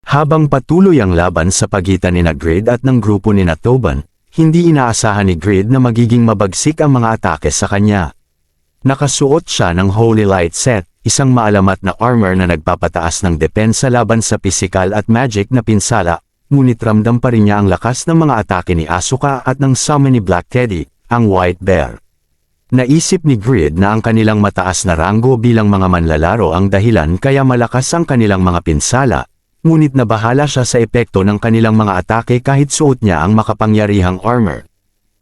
Habang patuloy ang laban sa pagitan ni Grid at ng grupo ni Toban, hindi inaasahan ni Grid na magiging mabagsik ang mga atake sa kanya. Nakasuot siya ng Holy Light Set, isang maalamat na armor na nagpapataas ng depensa laban sa pisikal at magic na pinsala, ngunit ramdam pa rin niya ang lakas ng mga atake ni Asuka at ng summon ni Black Teddy, ang White Bear. Naisip ni Grid na ang kanilang mataas na ranggo bilang mga manlalaro ang dahilan kaya malakas ang kanilang mga pinsala, ngunit nabahala siya sa epekto ng kanilang mga atake kahit suot niya ang makapangyarihang armor.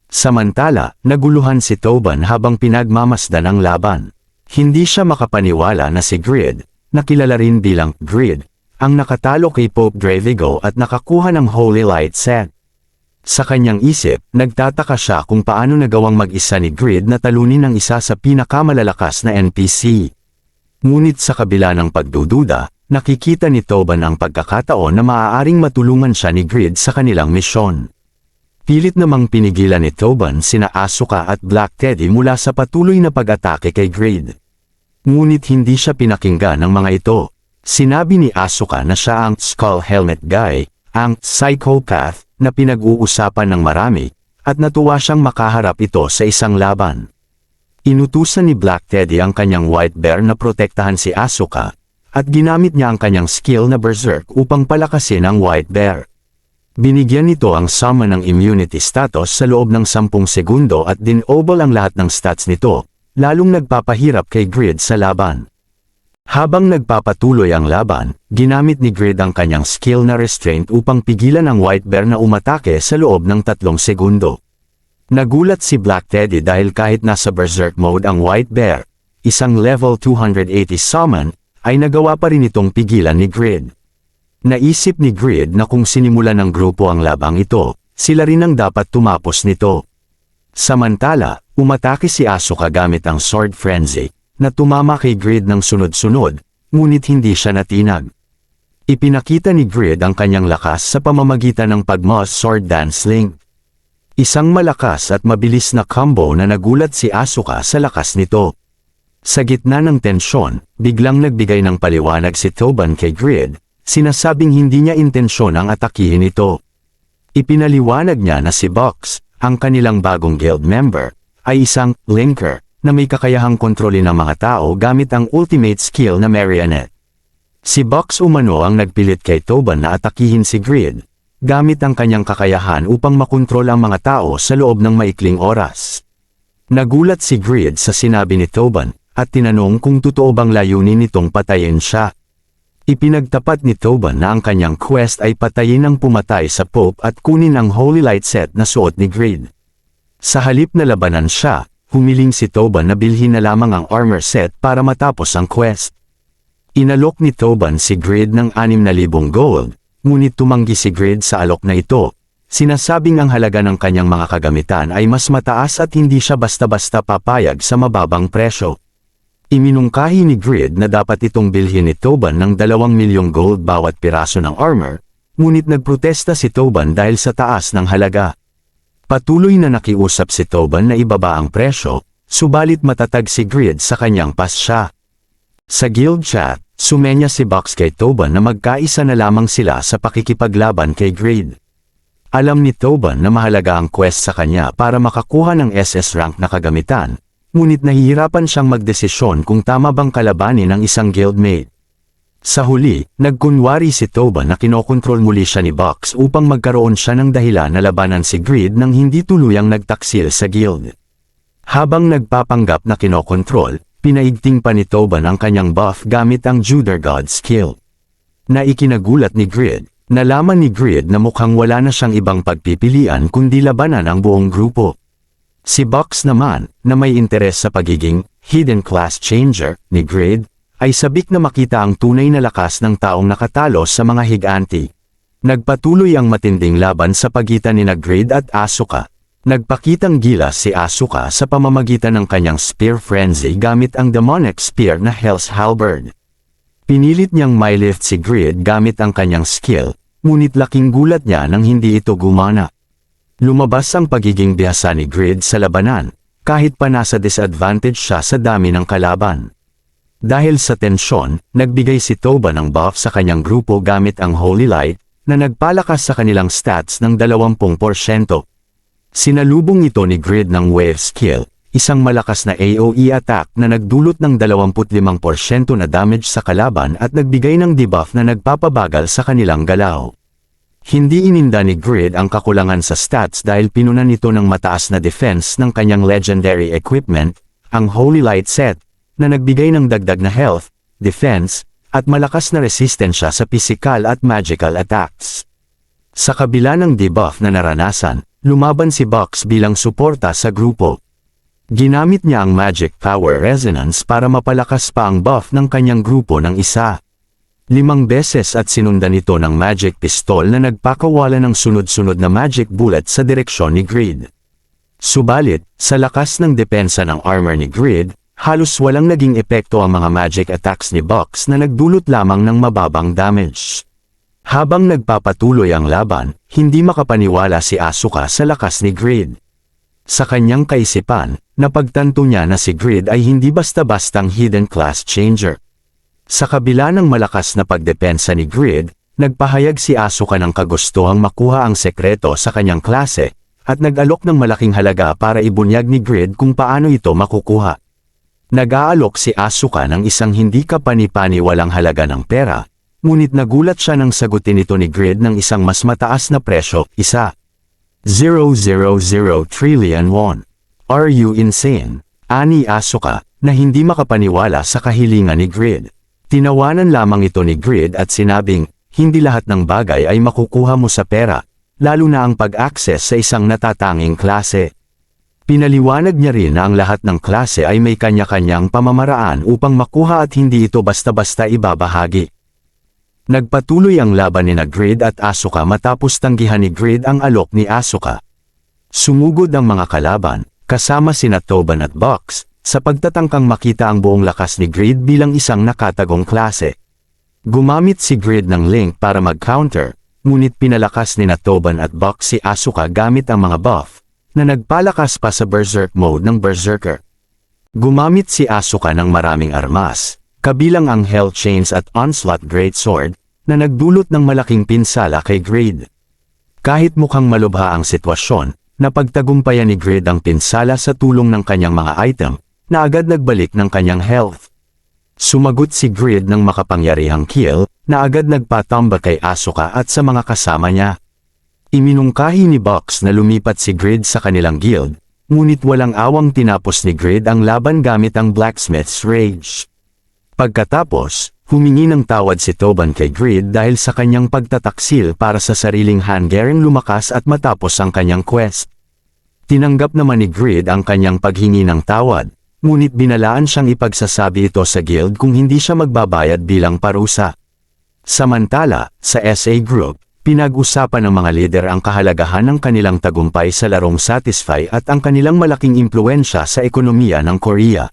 Samantala, naguluhan si Toban habang pinagmamasdan ang laban. Hindi siya makapaniwala na si Grid, na kilala rin bilang Grid, ang nakatalo kay Pope Dravigo at nakakuha ng Holy Light Set. Sa kanyang isip, nagtataka siya kung paano nagawang mag-isa ni Grid na talunin ang isa sa pinakamalalakas na NPC. Ngunit sa kabila ng pagdududa, nakikita ni Toban ang pagkakataon na maaaring matulungan siya ni Grid sa kanilang misyon. Pilit namang pinigilan ni Toban sina Asuka at Black Teddy mula sa patuloy na pag-atake kay Grid. Ngunit hindi siya pinakinggan ng mga ito. Sinabi ni Asuka na siya ang Skull Helmet Guy, ang psychopath na pinag-uusapan ng marami, at natuwa siyang makaharap ito sa isang laban. Inutusan ni Black Teddy ang kanyang White Bear na protektahan si Asuka, at ginamit niya ang kanyang skill na Berserk upang palakasin ang White Bear. Binigyan nito ang summon ng immunity status sa loob ng 10 segundo at dinobol ang lahat ng stats nito, lalong nagpapahirap kay Grid sa laban. Habang nagpapatuloy ang laban, ginamit ni Grid ang kanyang skill na restraint upang pigilan ang White Bear na umatake sa loob ng 3 segundo. Nagulat si Black Teddy dahil kahit nasa Berserk mode ang White Bear, isang level 280 summon, ay nagawa pa rin itong pigilan ni Grid. Naisip ni Grid na kung sinimulan ng grupo ang labang ito, sila rin ang dapat tumapos nito. Samantala, umatake si Asuka gamit ang Sword Frenzy, na tumama kay Grid ng sunod-sunod, ngunit hindi siya natinag. Ipinakita ni Grid ang kanyang lakas sa pamamagitan ng Pagma's Sword Dance Link. Isang malakas at mabilis na combo na nagulat si Asuka sa lakas nito. Sa gitna ng tensyon, biglang nagbigay ng paliwanag si Toban kay Grid, sinasabing hindi niya intensyon ang atakihin ito. Ipinaliwanag niya na si Box, ang kanilang bagong guild member, ay isang linker na may kakayahang kontrolin ng mga tao gamit ang ultimate skill na Marionette. Si Box umano ang nagpilit kay Toban na atakihin si Grid, gamit ang kanyang kakayahan upang makontrol ang mga tao sa loob ng maikling oras. Nagulat si Grid sa sinabi ni Toban, at tinanong kung totoo bang layunin nitong patayin siya. Ipinagtapat ni Toban na ang kanyang quest ay patayin ang pumatay sa Pope at kunin ang Holy Light Set na suot ni Grid. Sa halip na labanan siya, humiling si Toban na bilhin na lamang ang armor set para matapos ang quest. Inalok ni Toban si Grid ng 6,000 gold, ngunit tumanggi si Grid sa alok na ito. Sinasabing ang halaga ng kanyang mga kagamitan ay mas mataas at hindi siya basta-basta papayag sa mababang presyo. Iminungkahi ni Grid na dapat itong bilhin ni Toban ng 2,000,000 gold bawat piraso ng armor, ngunit nagprotesta si Toban dahil sa taas ng halaga. Patuloy na nakiusap si Toban na ibaba ang presyo, subalit matatag si Grid sa kanyang pasya. Sa guild chat, sumenya si Box kay Toban na magkaisa na lamang sila sa pakikipaglaban kay Grid. Alam ni Toban na mahalaga ang quest sa kanya para makakuha ng SS rank na kagamitan, ngunit nahihirapan siyang magdesisyon kung tama bang kalabanin ang isang guildmate. Sa huli, nagkunwari si Toban na kinokontrol muli siya ni Box upang magkaroon siya ng dahilan na labanan si Grid nang hindi tuluyang nagtaksil sa guild. Habang nagpapanggap na kinokontrol, pinaigting pa ni Toban ang kanyang buff gamit ang Juder God skill. Naikinagulat ni Grid, nalaman ni Grid na mukhang wala na siyang ibang pagpipilian kundi labanan ang buong grupo. Si Box naman, na may interes sa pagiging hidden class changer ni Grid, ay sabik na makita ang tunay na lakas ng taong nakatalo sa mga higanti. Nagpatuloy ang matinding laban sa pagitan ni Grid at Asuka. Nagpakitang gilas si Asuka sa pamamagitan ng kanyang Spear Frenzy gamit ang demonic spear na Hell's Halberd. Pinilit niyang mailift si Grid gamit ang kanyang skill, ngunit laking gulat niya nang hindi ito gumana. Lumabas ang pagiging bihasa ni Grid sa labanan, kahit pa nasa disadvantage siya sa dami ng kalaban. Dahil sa tensyon, nagbigay si Toba ng buff sa kanyang grupo gamit ang Holy Light, na nagpalakas sa kanilang stats ng 20%. Sinalubong ito ni Grid ng Wave Skill, isang malakas na AoE attack na nagdulot ng 25% na damage sa kalaban at nagbigay ng debuff na nagpapabagal sa kanilang galaw. Hindi ininda ni Grid ang kakulangan sa stats dahil pinunan ito ng mataas na defense ng kanyang legendary equipment, ang Holy Light Set, na nagbigay ng dagdag na health, defense, at malakas na resistensya sa physical at magical attacks. Sa kabila ng debuff na naranasan, lumaban si Box bilang suporta sa grupo. Ginamit niya ang Magic Power Resonance para mapalakas pa ang buff ng kanyang grupo ng isa. 5 beses at sinundan ito ng Magic Pistol na nagpakawala ng sunod-sunod na Magic Bullet sa direksyon ni Grid. Subalit, sa lakas ng depensa ng armor ni Grid, halos walang naging epekto ang mga magic attacks ni Box na nagdulot lamang ng mababang damage. Habang nagpapatuloy ang laban, hindi makapaniwala si Asuka sa lakas ni Grid. Sa kanyang kaisipan, napagtanto niya na si Grid ay hindi basta-bastang hidden class changer. Sa kabila ng malakas na pagdepensa ni Grid, nagpahayag si Asuka ng kagustuhang makuha ang sekreto sa kanyang klase, at nag-alok ng malaking halaga para ibunyag ni Grid kung paano ito makukuha. Nag-aalok si Asuka ng isang hindi kapani-paniwalang halaga ng pera, ngunit nagulat siya nang sagutin ito ni Grid ng isang mas mataas na presyo, 1.000 trillion won. Are you insane? Ani Asuka, na hindi makapaniwala sa kahilingan ni Grid. Tinawanan lamang ito ni Grid at sinabing, hindi lahat ng bagay ay makukuha mo sa pera, lalo na ang pag-access sa isang natatanging klase. Pinaliwanag niya rin na ang lahat ng klase ay may kanya-kanyang pamamaraan upang makuha at hindi ito basta-basta ibabahagi. Nagpatuloy ang laban ni Grid at Asuka matapos tanggihan ni Grid ang alok ni Asuka. Sumugod ang mga kalaban, kasama sina Toban at Box, sa pagtatangkang makita ang buong lakas ni Grid bilang isang nakatagong klase. Gumamit si Grid ng Link para mag-counter, ngunit pinalakas ni Toban at Box si Asuka gamit ang mga buff, na nagpalakas pa sa Berserk mode ng Berserker. Gumamit si Asuka ng maraming armas, kabilang ang Hell Chains at Onslaught Greatsword, na nagdulot ng malaking pinsala kay Grid. Kahit mukhang malubha ang sitwasyon, napagtagumpayan ni Grid ang pinsala sa tulong ng kanyang mga item, na agad nagbalik ng kanyang health. Sumagot si Grid ng makapangyarihang kill, na agad nagpatamba kay Asuka at sa mga kasama niya. Iminungkahi ni Box na lumipat si Grid sa kanilang guild, ngunit walang awang tinapos ni Grid ang laban gamit ang Blacksmith's Rage. Pagkatapos, humingi ng tawad si Toban kay Grid dahil sa kanyang pagtataksil para sa sariling hanggaring lumakas at matapos ang kanyang quest. Tinanggap naman ni Grid ang kanyang paghingi ng tawad, ngunit binalaan siyang ipagsasabi ito sa guild kung hindi siya magbabayad bilang parusa. Samantala, sa SA Group, pinag-usapan ng mga lider ang kahalagahan ng kanilang tagumpay sa larong Satisfy at ang kanilang malaking impluensya sa ekonomiya ng Korea.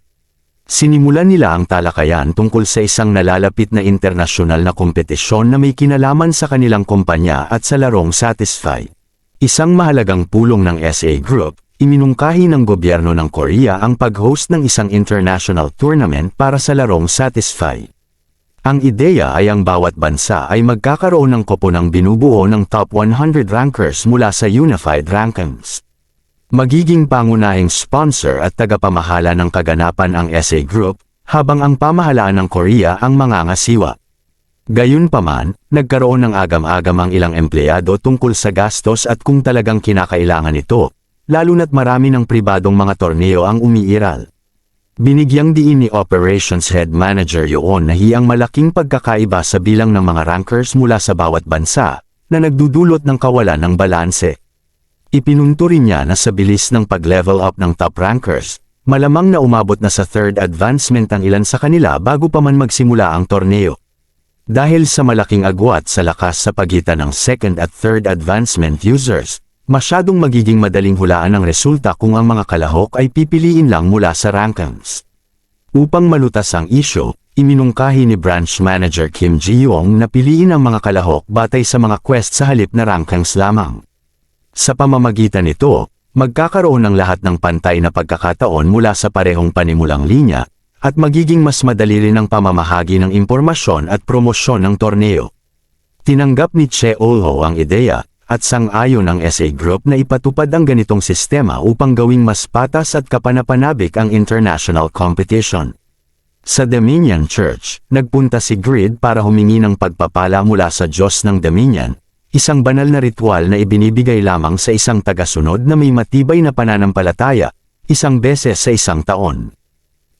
Sinimulan nila ang talakayan tungkol sa isang nalalapit na internasyonal na kompetisyon na may kinalaman sa kanilang kumpanya at sa larong Satisfy. Isang mahalagang pulong ng SA Group, iminungkahi ng gobyerno ng Korea ang pag-host ng isang international tournament para sa larong Satisfy. Ang ideya ay ang bawat bansa ay magkakaroon ng koponang binubuo ng top 100 rankers mula sa Unified Rankings. Magiging pangunahing sponsor at tagapamahala ng kaganapan ang SA Group, habang ang pamahalaan ng Korea ang mangangasiwa. Gayunpaman, nagkaroon ng agam-agam ang ilang empleyado tungkol sa gastos at kung talagang kinakailangan ito, lalo na't marami ng pribadong mga torneo ang umiiral. Binigyang diin ni Operations Head Manager Yoon na ang malaking pagkakaiba sa bilang ng mga rankers mula sa bawat bansa, na nagdudulot ng kawalan ng balanse. Ipinunto rin niya na sa bilis ng pag-level up ng top rankers, malamang na umabot na sa third advancement ang ilan sa kanila bago pa man magsimula ang torneo. Dahil sa malaking agwat sa lakas sa pagitan ng second at third advancement users, masyadong magiging madaling hulaan ang resulta kung ang mga kalahok ay pipiliin lang mula sa rankings. Upang malutas ang isyu, iminungkahi ni Branch Manager Kim Ji-young na piliin ang mga kalahok batay sa mga quest sa halip na rankings lamang. Sa pamamagitan nito, magkakaroon ng lahat ng pantay na pagkakataon mula sa parehong panimulang linya, at magiging mas madali rin ang pamamahagi ng impormasyon at promosyon ng torneo. Tinanggap ni Che Olho ang ideya, at sang-ayon ang SA Group na ipatupad ang ganitong sistema upang gawing mas patas at kapanapanabik ang international competition. Sa Dominion Church, nagpunta si Grid para humingi ng pagpapala mula sa Diyos ng Dominion, isang banal na ritual na ibinibigay lamang sa isang tagasunod na may matibay na pananampalataya, isang beses sa isang taon.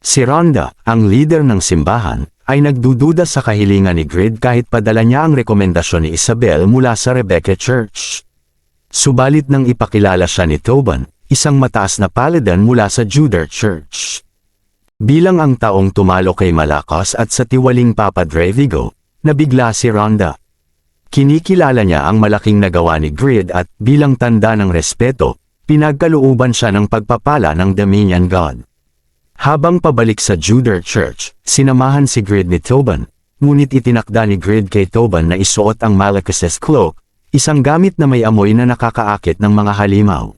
Si Rhonda, ang leader ng simbahan, ay nagdududa sa kahilingan ni Grid kahit padala niya ang rekomendasyon ni Isabel mula sa Rebecca Church. Subalit nang ipakilala siya ni Tobin, isang mataas na paladin mula sa Judah Church. Bilang ang taong tumalo kay Malakas at sa tiwaling Papa Vigo, nabigla si Rhonda. Kinikilala niya ang malaking nagawa ni Grid at, bilang tanda ng respeto, pinagkalooban siya ng pagpapala ng Dominion God. Habang pabalik sa Judah Church, sinamahan si Grid ni Tobin, ngunit itinakda ni Grid kay Tobin na isuot ang Malakas's cloak, isang gamit na may amoy na nakakaakit ng mga halimaw.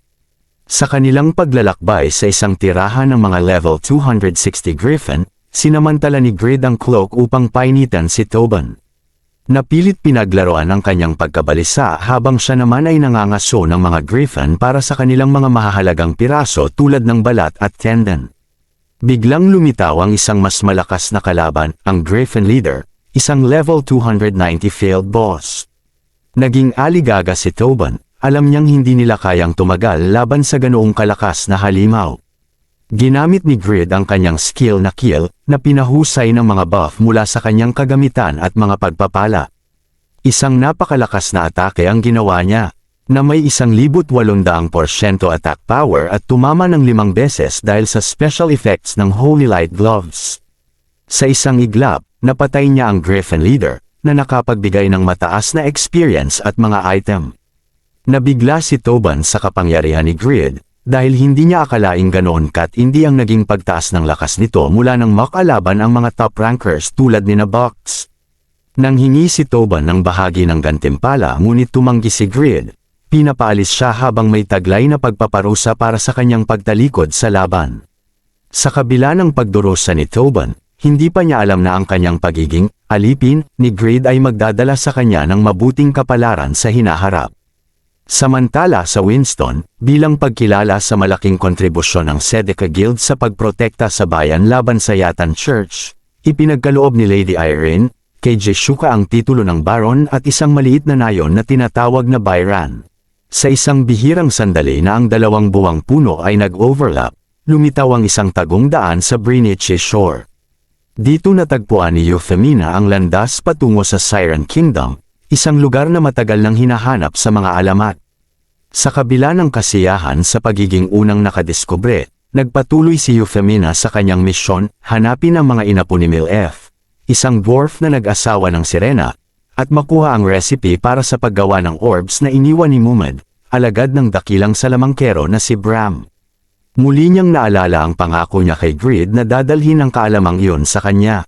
Sa kanilang paglalakbay sa isang tirahan ng mga level 260 Griffin, sinamantala ni Grid ang cloak upang painitan si Tobin. Napilit pinaglaruan ang kanyang pagkabalisa habang siya naman ay nangangaso ng mga Griffin para sa kanilang mga mahahalagang piraso tulad ng balat at tendon. Biglang lumitaw ang isang mas malakas na kalaban, ang Griffin Leader, isang level 290 field boss. Naging aligaga si Tobin, alam niyang hindi nila kayang tumagal laban sa ganoong kalakas na halimaw. Ginamit ni Grid ang kanyang skill na kill, na pinahusay ng mga buff mula sa kanyang kagamitan at mga pagpapala. Isang napakalakas na atake ang ginawa niya, na may 1,800% attack power at tumama ng 5 beses dahil sa special effects ng Holy Light Gloves. Sa isang iglap, napatay niya ang Griffin Leader, na nakapagbigay ng mataas na experience at mga item. Nabigla si Tobin sa kapangyarihan ni Grid, dahil hindi niya akalaing ganoon katindi ang naging pagtaas ng lakas nito mula nang makalaban ang mga top rankers tulad ni na Box. Nang hingi si Tobin ng bahagi ng gantimpala ngunit tumanggi si Grid, pinapaalis siya habang may taglay na pagpaparusa para sa kanyang pagtalikod sa laban. Sa kabila ng pagdurusa ni Tobin, hindi pa niya alam na ang kanyang pagiging alipin ni Grid ay magdadala sa kanya ng mabuting kapalaran sa hinaharap. Samantala sa Winston, bilang pagkilala sa malaking kontribusyon ng Sedeca Guild sa pagprotekta sa bayan laban sa Yatan Church, ipinagkaloob ni Lady Irene kay Jeshuka ang titulo ng Baron at isang maliit na nayon na tinatawag na Byran. Sa isang bihirang sandali na ang 2 buwang puno ay nag-overlap, lumitaw ang isang tagong daan sa Briniche Shore. Dito natagpuan ni Euphemina ang landas patungo sa Siren Kingdom, isang lugar na matagal nang hinahanap sa mga alamat. Sa kabila ng kasiyahan sa pagiging unang nakadiskubre, nagpatuloy si Euphemina sa kanyang misyon, hanapin ang mga inapo ni Milf, isang dwarf na nag-asawa ng sirena, at makuha ang recipe para sa paggawa ng orbs na iniwan ni Mumad, alagad ng dakilang salamangkero na si Bram. Muli niyang naalala ang pangako niya kay Grid na dadalhin ang kaalamang iyon sa kanya.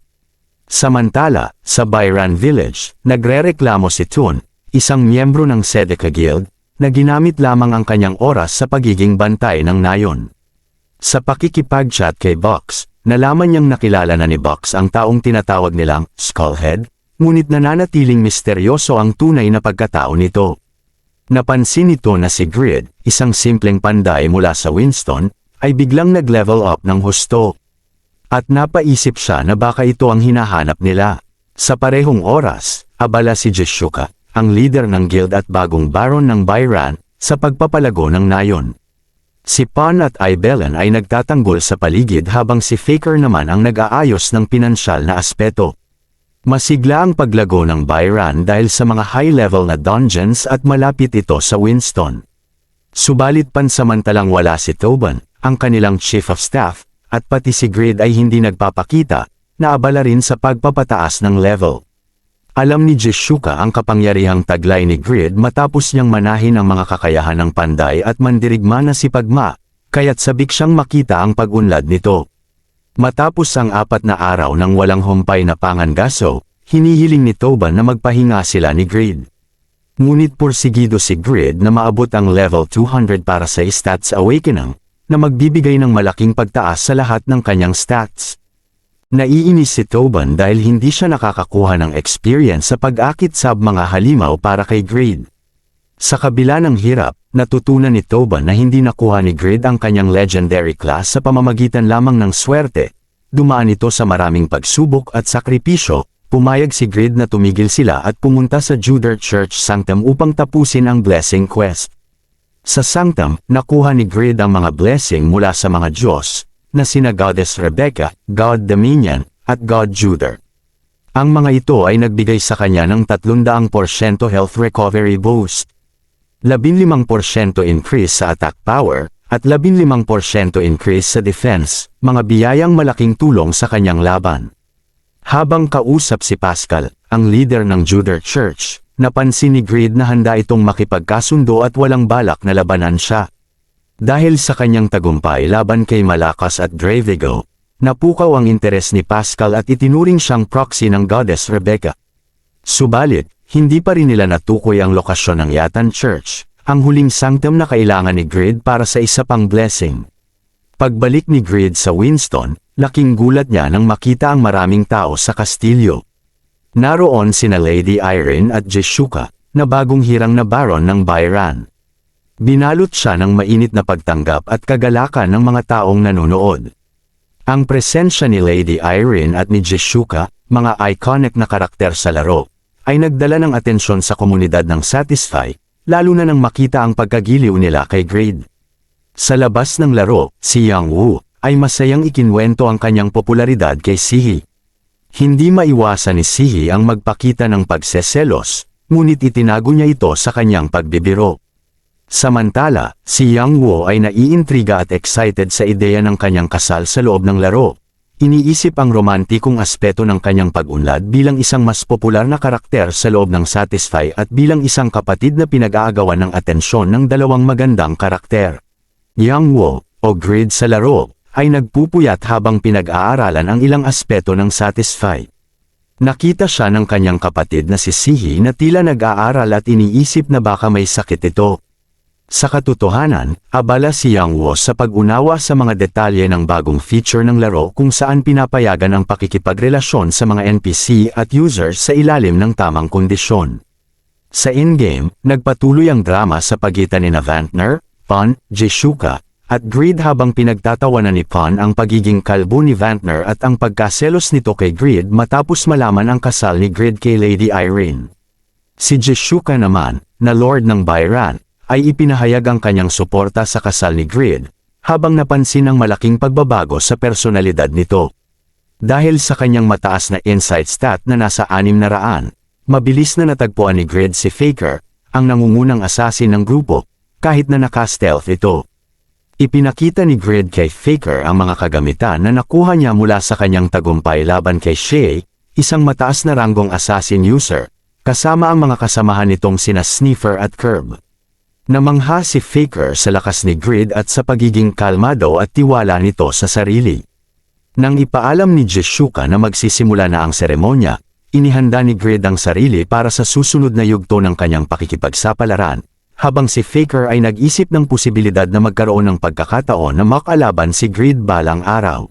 Samantala, sa Byran Village, nagrereklamo si Tun, isang miyembro ng Sedeca Guild, na ginamit lamang ang kanyang oras sa pagiging bantay ng nayon. Sa pakikipag-chat kay Box, nalaman niyang nakilala na ni Box ang taong tinatawag nilang Skullhead, ngunit nananatiling misteryoso ang tunay na pagkatao nito. Napansin nito na si Grid, isang simpleng panday mula sa Winston, ay biglang nag-level up ng husto. At napaisip siya na baka ito ang hinahanap nila. Sa parehong oras, abala si Jeshuka, ang leader ng guild at bagong baron ng Byran, sa pagpapalago ng nayon. Si Pan at Ibelen ay nagtatanggol sa paligid habang si Faker naman ang nag-aayos ng pinansyal na aspeto. Masigla ang paglago ng Byran dahil sa mga high-level na dungeons at malapit ito sa Winston. Subalit pansamantalang wala si Tobin, ang kanilang chief of staff, at pati si Grid ay hindi nagpapakita, naabala rin sa pagpapataas ng level. Alam ni Jeshuka ang kapangyarihang taglay ni Grid matapos niyang manahin ang mga kakayahan ng panday at mandirigma na si Pagma, kaya't sabik siyang makita ang pag-unlad nito. Matapos ang 4 na araw ng walang humpay na pangangaso, hinihiling ni Tobin na magpahinga sila ni Grid. Ngunit porsigido si Grid na maabot ang level 200 para sa Stats Awakening, na magbibigay ng malaking pagtaas sa lahat ng kanyang stats. Naiinis si Tobin dahil hindi siya nakakakuha ng experience sa pag-akit sa mga halimaw para kay Grid. Sa kabila ng hirap, natutunan ni Tobin na hindi nakuha ni Grid ang kanyang legendary class sa pamamagitan lamang ng swerte. Dumaan ito sa maraming pagsubok at sakripisyo. Pumayag si Grid na tumigil sila at pumunta sa Juder Church Sanctum upang tapusin ang blessing quest. Sa Sanctum, nakuha ni Grid ang mga blessing mula sa mga Diyos, na sina Goddess Rebecca, God Dominion, at God Juder. Ang mga ito ay nagbigay sa kanya ng 300% health recovery boost, 15% increase sa attack power, at 15% increase sa defense, mga biyayang malaking tulong sa kanyang laban. Habang kausap si Pascal, ang leader ng Juder Church, napansin ni Grid na handa itong makipagkasundo at walang balak na labanan siya. Dahil sa kanyang tagumpay laban kay Malakas at Dravigo, napukaw ang interes ni Pascal at itinuring siyang proxy ng Goddess Rebecca. Subalit, hindi pa rin nila natukoy ang lokasyon ng Yatan Church, ang huling sanctum na kailangan ni Grid para sa isa pang blessing. Pagbalik ni Grid sa Winston, laking gulat niya nang makita ang maraming tao sa kastilyo. Naroon sina Lady Irene at Jeshuka, na bagong hirang na baron ng Bayran. Binalot siya ng mainit na pagtanggap at kagalakan ng mga taong nanonood. Ang presensya ni Lady Irene at ni Jeshuka, mga iconic na karakter sa laro, ay nagdala ng atensyon sa komunidad ng Satisfy, lalo na nang makita ang pagkagiliw nila kay Grid. Sa labas ng laro, si Yang Wu ay masayang ikinwento ang kanyang popularidad kay Sihi. Hindi maiwasan ni Sihi ang magpakita ng pagseselos, ngunit itinago niya ito sa kanyang pagbibiro. Samantala, si Yang Wu ay naiintriga at excited sa ideya ng kanyang kasal sa loob ng laro. Iniisip ang romantikong aspeto ng kanyang pag-unlad bilang isang mas popular na karakter sa loob ng Satisfy at bilang isang kapatid na pinag-aagawan ng atensyon ng dalawang magandang karakter. Yang Wu, o Grid sa laro, ay nagpupuyat habang pinag-aaralan ang ilang aspeto ng Satisfy. Nakita siya ng kanyang kapatid na si Sihi na tila nag-aaral at iniisip na baka may sakit ito. Sa katotohanan, abala si Yang Wu sa pag-unawa sa mga detalye ng bagong feature ng laro kung saan pinapayagan ang pakikipagrelasyon sa mga NPC at users sa ilalim ng tamang kondisyon. Sa in-game, nagpatuloy ang drama sa pagitan ni Vantner, Pon, Jeshuka, at Grid habang pinagtatawanan ni Pon ang pagiging kalbo ni Vantner at ang pagkaselos nito kay Grid matapos malaman ang kasal ni Grid kay Lady Irene. Si Jeshuka naman, na Lord ng Bayran, ay ipinahayag ang kanyang suporta sa kasal ni Grid, habang napansin ang malaking pagbabago sa personalidad nito. Dahil sa kanyang mataas na insight stat na nasa 600, mabilis na natagpuan ni Grid si Faker, ang nangungunang assassin ng grupo, kahit na naka-stealth ito. Ipinakita ni Grid kay Faker ang mga kagamitan na nakuha niya mula sa kanyang tagumpay laban kay Shay, isang mataas na ranggong assassin user, kasama ang mga kasamahan nitong sina Sniffer at Curb. Namangha si Faker sa lakas ni Grid at sa pagiging kalmado at tiwala nito sa sarili. Nang ipaalam ni Jeshuka na magsisimula na ang seremonya, inihanda ni Grid ang sarili para sa susunod na yugto ng kanyang pakikipagsapalaran, habang si Faker ay nag-isip ng posibilidad na magkaroon ng pagkakataon na makalaban si Grid balang araw.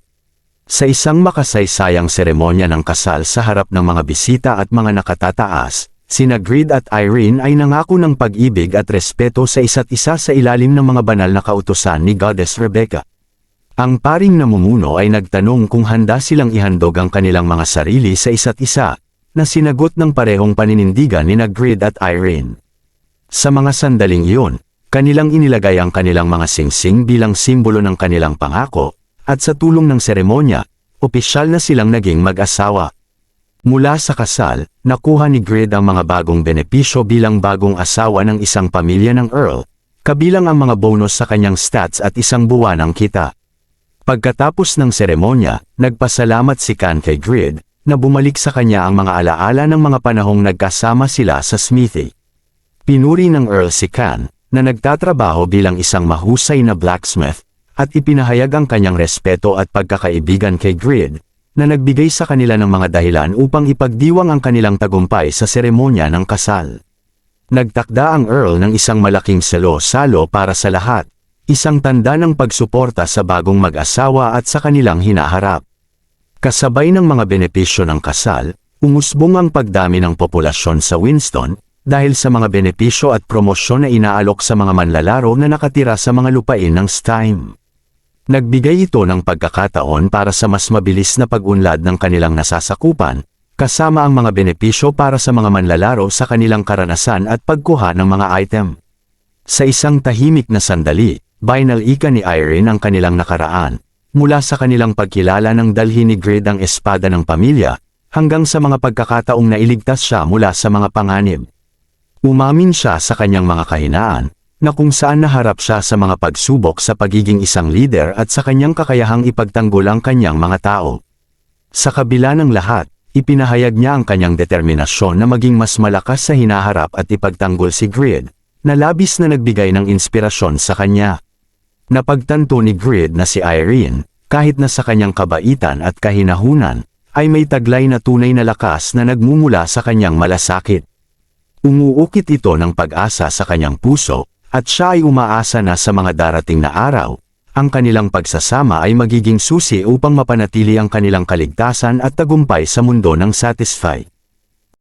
Sa isang makasaysayang seremonya ng kasal sa harap ng mga bisita at mga nakatataas, sina Grid at Irene ay nangako ng pag-ibig at respeto sa isa't isa sa ilalim ng mga banal na kautusan ni Goddess Rebecca. Ang paring namumuno ay nagtanong kung handa silang ihandog ang kanilang mga sarili sa isa't isa, na sinagot ng parehong paninindigan ni Grid at Irene. Sa mga sandaling iyon, kanilang inilagay ang kanilang mga singsing bilang simbolo ng kanilang pangako, at sa tulong ng seremonya, opisyal na silang naging mag-asawa. Mula sa kasal, nakuha ni Grid ang mga bagong benepisyo bilang bagong asawa ng isang pamilya ng Earl, kabilang ang mga bonus sa kanyang stats at isang buwanang kita. Pagkatapos ng seremonya, nagpasalamat si Khan kay Grid, na bumalik sa kanya ang mga alaala ng mga panahong nagkasama sila sa smithy. Pinuri ng Earl si Khan, na nagtatrabaho bilang isang mahusay na blacksmith, at ipinahayag ang kanyang respeto at pagkakaibigan kay Grid, na nagbigay sa kanila ng mga dahilan upang ipagdiwang ang kanilang tagumpay sa seremonya ng kasal. Nagtakda ang Earl ng isang malaking salo-salo para sa lahat, isang tanda ng pagsuporta sa bagong mag-asawa at sa kanilang hinaharap. Kasabay ng mga benepisyo ng kasal, umusbong ang pagdami ng populasyon sa Winston, dahil sa mga benepisyo at promosyon na inaalok sa mga manlalaro na nakatira sa mga lupain ng Stime. Nagbigay ito ng pagkakataon para sa mas mabilis na pag-unlad ng kanilang nasasakupan, kasama ang mga benepisyo para sa mga manlalaro sa kanilang karanasan at pagkuha ng mga item. Sa isang tahimik na sandali, binalika ni Irene ang kanilang nakaraan, mula sa kanilang pagkilala ng dalhin ni Grid ang espada ng pamilya, hanggang sa mga pagkakataong nailigtas siya mula sa mga panganib. Umamin siya sa kanyang mga kahinaan, na kung saan naharap siya sa mga pagsubok sa pagiging isang leader at sa kanyang kakayahang ipagtanggol ang kanyang mga tao. Sa kabila ng lahat, ipinahayag niya ang kanyang determinasyon na maging mas malakas sa hinaharap at ipagtanggol si Grid, na labis na nagbigay ng inspirasyon sa kanya. Napagtanto ni Grid na si Irene, kahit na sa kanyang kabaitan at kahinahunan, ay may taglay na tunay na lakas na nagmumula sa kanyang malasakit. Umuukit ito ng pag-asa sa kanyang puso, at siya ay umaasa na sa mga darating na araw, ang kanilang pagsasama ay magiging susi upang mapanatili ang kanilang kaligtasan at tagumpay sa mundo ng Satisfy.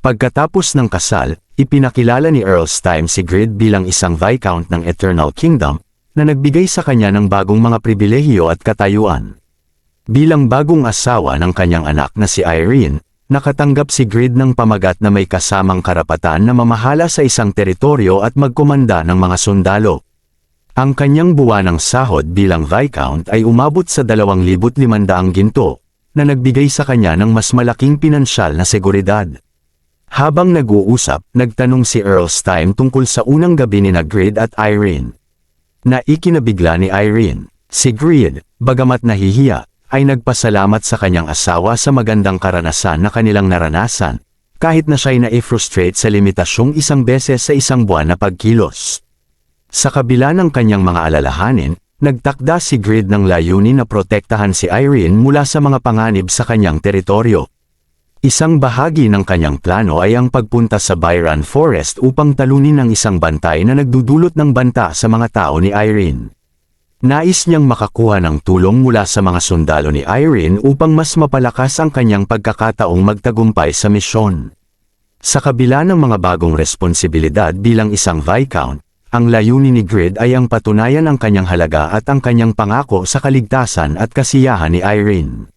Pagkatapos ng kasal, ipinakilala ni Earl Stime si Grid bilang isang Viscount ng Eternal Kingdom, na nagbigay sa kanya ng bagong mga pribilehiyo at katayuan. Bilang bagong asawa ng kanyang anak na si Irene, nakatanggap si Grid ng pamagat na may kasamang karapatan na mamahala sa isang teritoryo at magkomanda ng mga sundalo. Ang kanyang buwanang sahod bilang Viscount ay umabot sa 2,500 ginto, na nagbigay sa kanya ng mas malaking pinansyal na seguridad. Habang nag-uusap, nagtanong si Earl Stime tungkol sa unang gabi ni Grid at Irene. Na ikinabigla ni Irene, si Grid, bagamat nahihiya, ay nagpasalamat sa kanyang asawa sa magandang karanasan na kanilang naranasan, kahit na siya'y na-frustrate sa limitasyong isang beses sa isang buwan na pagkilos. Sa kabila ng kanyang mga alalahanin, nagtakda si Grid ng layunin na protektahan si Irene mula sa mga panganib sa kanyang teritoryo. Isang bahagi ng kanyang plano ay ang pagpunta sa Byron Forest upang talunin ang isang bantay na nagdudulot ng banta sa mga tao ni Irene. Nais niyang makakuha ng tulong mula sa mga sundalo ni Irene upang mas mapalakas ang kanyang pagkakataong magtagumpay sa misyon. Sa kabila ng mga bagong responsibilidad bilang isang Viscount, ang layunin ni Grid ay ang patunayan ang kanyang halaga at ang kanyang pangako sa kaligtasan at kasiyahan ni Irene.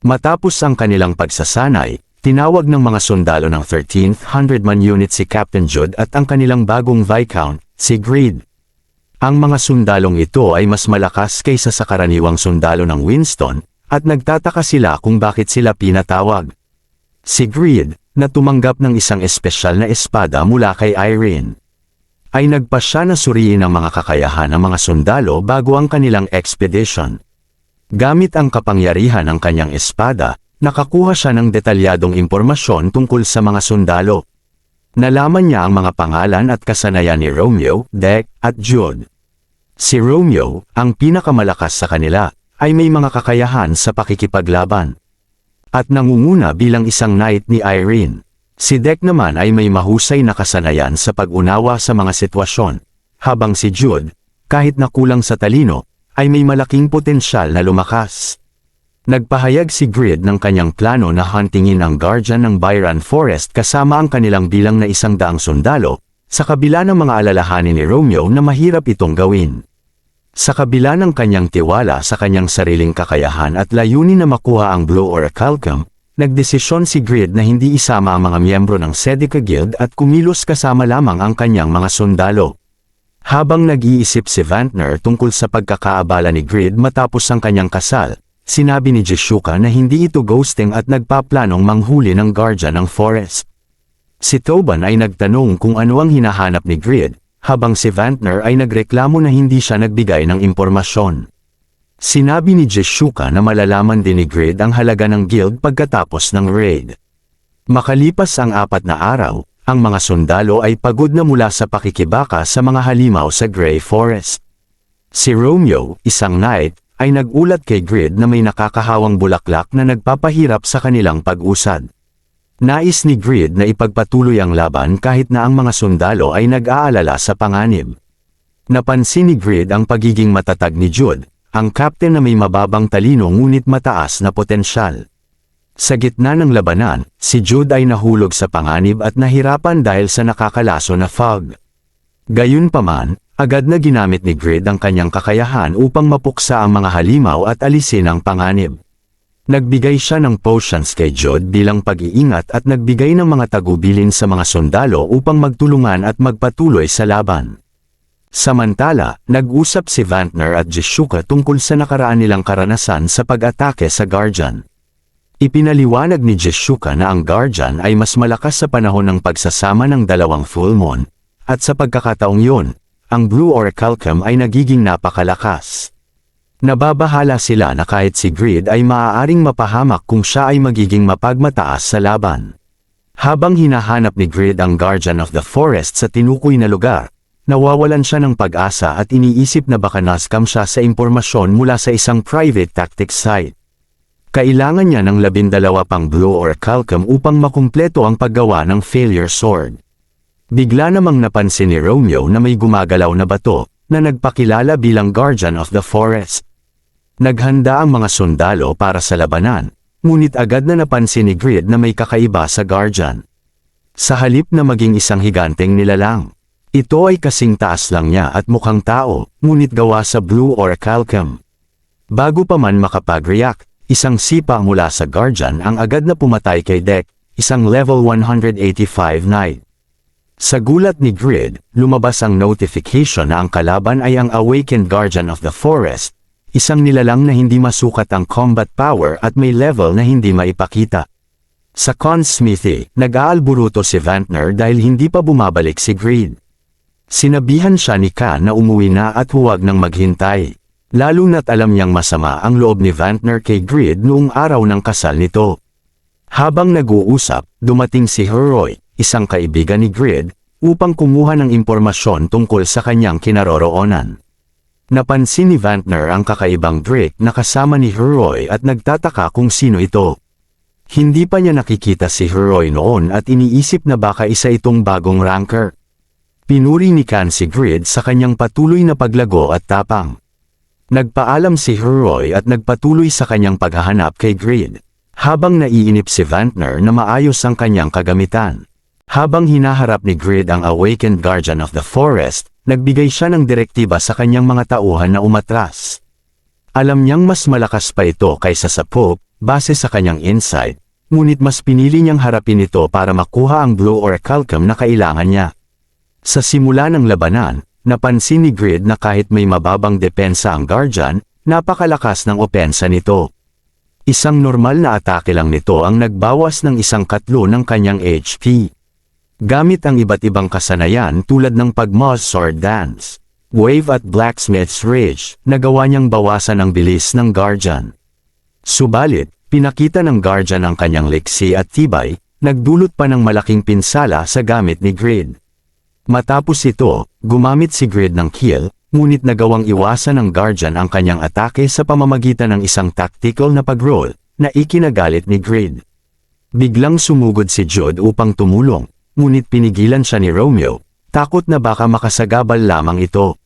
Matapos ang kanilang pagsasanay, tinawag ng mga sundalo ng 13th Hundredman Unit si Captain Judd at ang kanilang bagong Viscount, si Grid. Ang mga sundalong ito ay mas malakas kaysa sa karaniwang sundalo ng Winston, at nagtataka sila kung bakit sila pinatawag. Si Grid, na tumanggap ng isang espesyal na espada mula kay Irene, ay nagpasya na suriin ang mga kakayahan ng mga sundalo bago ang kanilang expedition. Gamit ang kapangyarihan ng kanyang espada, nakakuha siya ng detalyadong impormasyon tungkol sa mga sundalo. Nalaman niya ang mga pangalan at kasanayan ni Romeo, Deck, at Judd. Si Romeo, ang pinakamalakas sa kanila, ay may mga kakayahan sa pakikipaglaban. At nangunguna bilang isang knight ni Irene. Si Deck naman ay may mahusay na kasanayan sa pag-unawa sa mga sitwasyon, habang si Judd, kahit na kulang sa talino, ay may malaking potensyal na lumakas. Nagpahayag si Grid ng kanyang plano na huntingin ang guardian ng Byron Forest kasama ang kanilang bilang na 100 sundalo, sa kabila ng mga alalahanin ni Romeo na mahirap itong gawin. Sa kabila ng kanyang tiwala sa kanyang sariling kakayahan at layunin na makuha ang Blue Orichalcum, nagdesisyon si Grid na hindi isama ang mga miyembro ng Seneca Guild at kumilos kasama lamang ang kanyang mga sundalo. Habang nag-iisip si Vantner tungkol sa pagkakaabala ni Grid matapos ang kanyang kasal, sinabi ni Jessica na hindi ito ghosting at nagpaplanong manghuli ng guardian ng forest. Si Toban ay nagtanong kung ano ang hinahanap ni Grid, habang si Vantner ay nagreklamo na hindi siya nagbigay ng impormasyon. Sinabi ni Jessica na malalaman din ni Grid ang halaga ng guild pagkatapos ng raid. Makalipas ang 4 na araw, ang mga sundalo ay pagod na mula sa pakikibaka sa mga halimaw sa Grey Forest. Si Romeo, isang knight, ay nagulat kay Grid na may nakakahawang bulaklak na nagpapahirap sa kanilang pag-usad. Nais ni Grid na ipagpatuloy ang laban kahit na ang mga sundalo ay nag-aalala sa panganib. Napansin ni Grid ang pagiging matatag ni Judd, ang captain na may mababang talino ngunit mataas na potensyal. Sa gitna ng labanan, si Jude ay nahulog sa panganib at nahirapan dahil sa nakakalaso na fog. Gayunpaman, agad na ginamit ni Grid ang kanyang kakayahan upang mapuksa ang mga halimaw at alisin ang panganib. Nagbigay siya ng potions kay Jude bilang pag-iingat at nagbigay ng mga tagubilin sa mga sundalo upang magtulungan at magpatuloy sa laban. Samantala, nag-usap si Vantner at Jishuka tungkol sa nakaraan nilang karanasan sa pag-atake sa Guardian. Ipinaliwanag ni Jishuka na ang Guardian ay mas malakas sa panahon ng pagsasama ng dalawang full moon, at sa pagkakataong yun, ang Blue Orichalcum ay nagiging napakalakas. Nababahala sila na kahit si Grid ay maaaring mapahamak kung siya ay magiging mapagmataas sa laban. Habang hinahanap ni Grid ang Guardian of the Forest sa tinukoy na lugar, nawawalan siya ng pag-asa at iniisip na baka nascam siya sa impormasyon mula sa isang private tactics site. Kailangan niya ng 12 pang Blue Orichalcum upang makumpleto ang paggawa ng Failure Sword. Bigla namang napansin ni Romeo na may gumagalaw na bato, na nagpakilala bilang Guardian of the Forest. Naghanda ang mga sundalo para sa labanan, ngunit agad na napansin ni Grid na may kakaiba sa Guardian. Sa halip na maging isang higanteng nilalang, ito ay kasing taas lang niya at mukhang tao, ngunit gawa sa Blue Orichalcum. Bago pa man makapag-react, isang sipa mula sa Guardian ang agad na pumatay kay Deck, isang level 185 knight. Sa gulat ni Grid, lumabas ang notification na ang kalaban ay ang Awakened Guardian of the Forest, isang nilalang na hindi masukat ang combat power at may level na hindi maipakita. Sa Consmithy, nag-aalburuto si Vantner dahil hindi pa bumabalik si Grid. Sinabihan siya ni Khan na umuwi na at huwag nang maghintay. Lalo na't alam niyang masama ang loob ni Vantner kay Grid noong araw ng kasal nito. Habang nag-uusap, dumating si Heroy, isang kaibigan ni Grid, upang kumuha ng impormasyon tungkol sa kanyang kinaroroonan. Napansin ni Vantner ang kakaibang Drake na kasama ni Heroy at nagtataka kung sino ito. Hindi pa niya nakikita si Heroy noon at iniisip na baka isa itong bagong ranker. Pinuri ni Khan si Grid sa kanyang patuloy na paglago at tapang. Nagpaalam si Heroy at nagpatuloy sa kanyang paghahanap kay Grid, habang naiinip si Vantner na maayos ang kanyang kagamitan. Habang hinaharap ni Grid ang Awakened Guardian of the Forest, nagbigay siya ng direktiba sa kanyang mga tauhan na umatras. Alam niyang mas malakas pa ito kaysa sa Pope, base sa kanyang insight, ngunit mas pinili niyang harapin ito para makuha ang Blue Orichalcum na kailangan niya. Sa simula ng labanan, napansin ni Grid na kahit may mababang depensa ang Guardian, napakalakas ng opensa nito. Isang normal na atake lang nito ang nagbawas ng 1/4 ng kanyang HP. Gamit ang iba't ibang kasanayan tulad ng Pagma's Sword Dance, Wave at Blacksmith's Rage, nagawa niyang bawasan ang bilis ng Guardian. Subalit, pinakita ng Guardian ang kanyang liksi at tibay, nagdulot pa ng malaking pinsala sa gamit ni Grid. Matapos ito, gumamit si Grid ng kill, ngunit nagawang iwasan ng Guardian ang kanyang atake sa pamamagitan ng isang tactical na pag-roll, na ikinagalit ni Grid. Biglang sumugod si Jude upang tumulong, ngunit pinigilan siya ni Romeo, takot na baka makasagabal lamang ito.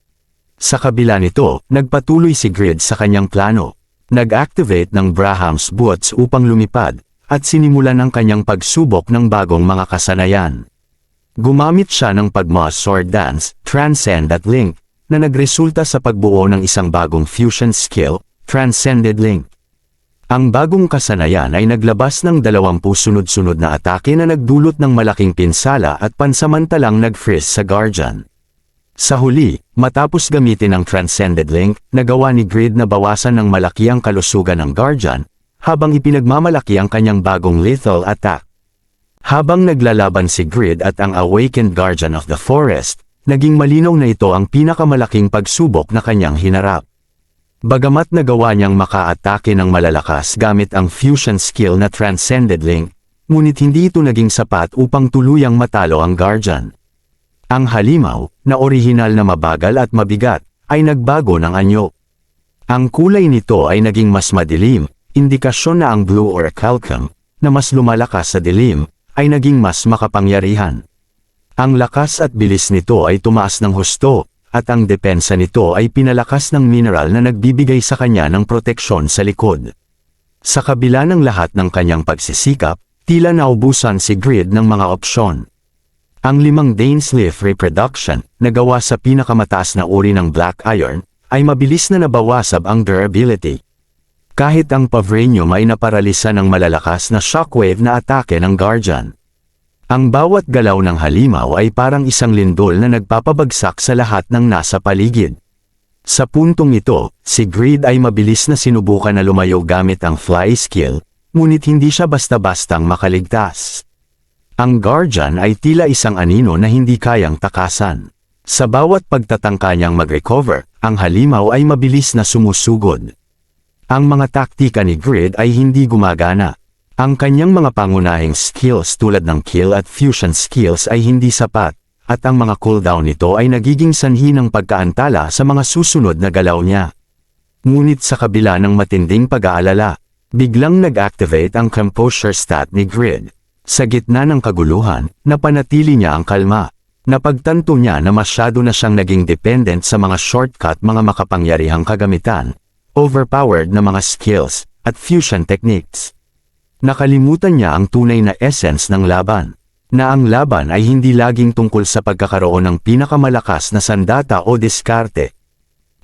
Sa kabila nito, nagpatuloy si Grid sa kanyang plano. Nag-activate ng Braham's Boots upang lumipad, at sinimulan ang kanyang pagsubok ng bagong mga kasanayan. Gumamit siya ng Pagma's Sword Dance, Transcend at Link, na nagresulta sa pagbuo ng isang bagong fusion skill, Transcended Link. Ang bagong kasanayan ay naglabas ng 20 sunod-sunod na atake na nagdulot ng malaking pinsala at pansamantalang nag-freeze sa Guardian. Sa huli, matapos gamitin ang Transcended Link, nagawa ni Grid na bawasan ng malaki ang kalusugan ng Guardian, habang ipinagmamalaki ang kanyang bagong lethal attack. Habang naglalaban si Grid at ang Awakened Guardian of the Forest, naging malinaw na ito ang pinakamalaking pagsubok na kanyang hinarap. Bagamat nagawa niyang maka-atake ng malalakas gamit ang fusion skill na Transcended Link, ngunit hindi ito naging sapat upang tuluyang matalo ang Guardian. Ang halimaw, na orihinal na mabagal at mabigat, ay nagbago ng anyo. Ang kulay nito ay naging mas madilim, indikasyon na ang Blue Orichalcum, na mas lumalakas sa dilim, ay naging mas makapangyarihan. Ang lakas at bilis nito ay tumaas ng husto, at ang depensa nito ay pinalakas ng mineral na nagbibigay sa kanya ng proteksyon sa likod. Sa kabila ng lahat ng kanyang pagsisikap, tila naubusan si Grid ng mga opsyon. Ang 5 Dainsleif reproduction, na gawa sa pinakamataas na uri ng black iron, ay mabilis na nabawasab ang durability. Kahit ang Pavranium ay naparalisa ng malalakas na shockwave na atake ng Guardian. Ang bawat galaw ng halimaw ay parang isang lindol na nagpapabagsak sa lahat ng nasa paligid. Sa puntong ito, si Grid ay mabilis na sinubukan na lumayo gamit ang fly skill, ngunit hindi siya basta-bastang makaligtas. Ang Guardian ay tila isang anino na hindi kayang takasan. Sa bawat pagtatangka niyang mag-recover, ang halimaw ay mabilis na sumusugod. Ang mga taktika ni Grid ay hindi gumagana. Ang kanyang mga pangunahing skills tulad ng kill at fusion skills ay hindi sapat, at ang mga cooldown nito ay nagiging sanhi ng pagkaantala sa mga susunod na galaw niya. Ngunit sa kabila ng matinding pag-aalala, biglang nag-activate ang composure stat ni Grid. Sa gitna ng kaguluhan, napanatili niya ang kalma. Napagtanto niya na masyado na siyang naging dependent sa mga shortcut mga makapangyarihang kagamitan, overpowered na mga skills, at fusion techniques. Nakalimutan niya ang tunay na essence ng laban. Na ang laban ay hindi laging tungkol sa pagkakaroon ng pinakamalakas na sandata o diskarte.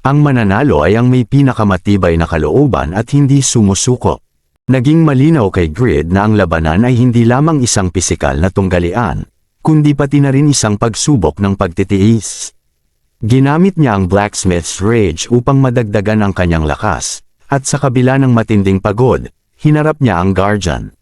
Ang mananalo ay ang may pinakamatibay na kalooban at hindi sumusuko. Naging malinaw kay Grid na ang labanan ay hindi lamang isang pisikal na tunggalian, kundi pati na rin isang pagsubok ng pagtitiis. Ginamit niya ang Blacksmith's Rage upang madagdagan ang kanyang lakas, at sa kabila ng matinding pagod, hinarap niya ang Guardian.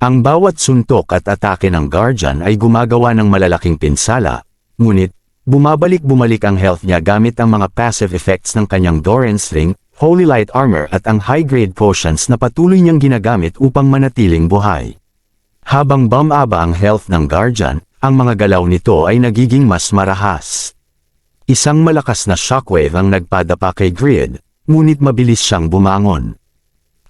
Ang bawat suntok at atake ng Guardian ay gumagawa ng malalaking pinsala, ngunit, bumabalik-bumalik ang health niya gamit ang mga passive effects ng kanyang Doran's Ring, Holy Light Armor at ang high-grade potions na patuloy niyang ginagamit upang manatiling buhay. Habang bumaba ang health ng Guardian, ang mga galaw nito ay nagiging mas marahas. Isang malakas na shockwave ang nagpadapa kay Grid, ngunit mabilis siyang bumangon.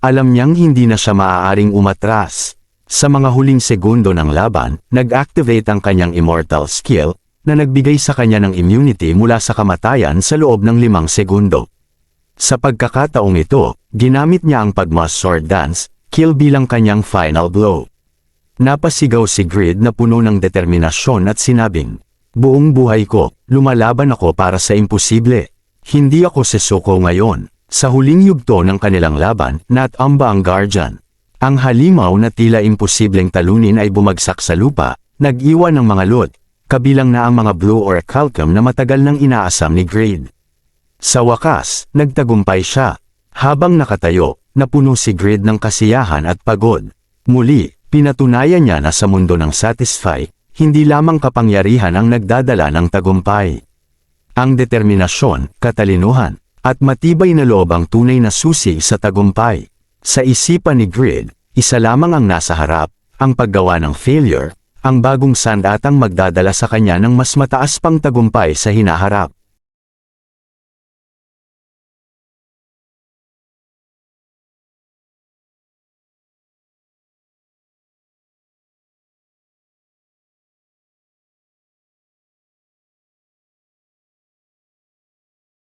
Alam niyang hindi na siya maaaring umatras. Sa mga huling segundo ng laban, nag-activate ang kanyang immortal skill, na nagbigay sa kanya ng immunity mula sa kamatayan sa loob ng 5 segundo. Sa pagkakataong ito, ginamit niya ang Pagmas Sword Dance, kill bilang kanyang final blow. Napasigaw si Grid na puno ng determinasyon at sinabing, "Buong buhay ko, lumalaban ako para sa imposible. Hindi ako sesuko ngayon." Sa huling yugto ng kanilang laban, natamba ang Guardian. Ang halimaw na tila imposibleng talunin ay bumagsak sa lupa, nag-iwan ng mga loot, kabilang na ang mga blue orichalcum na matagal nang inaasam ni Grid. Sa wakas, nagtagumpay siya. Habang nakatayo, napuno si Grid ng kasiyahan at pagod. Muli, pinatunayan niya na sa mundo ng Satisfy, hindi lamang kapangyarihan ang nagdadala ng tagumpay. Ang determinasyon, katalinuhan, at matibay na loob ang tunay na susi sa tagumpay. Sa isipan ni Grid, isa lamang ang nasa harap, ang paggawa ng failure, ang bagong sandatang magdadala sa kanya ng mas mataas pang tagumpay sa hinaharap.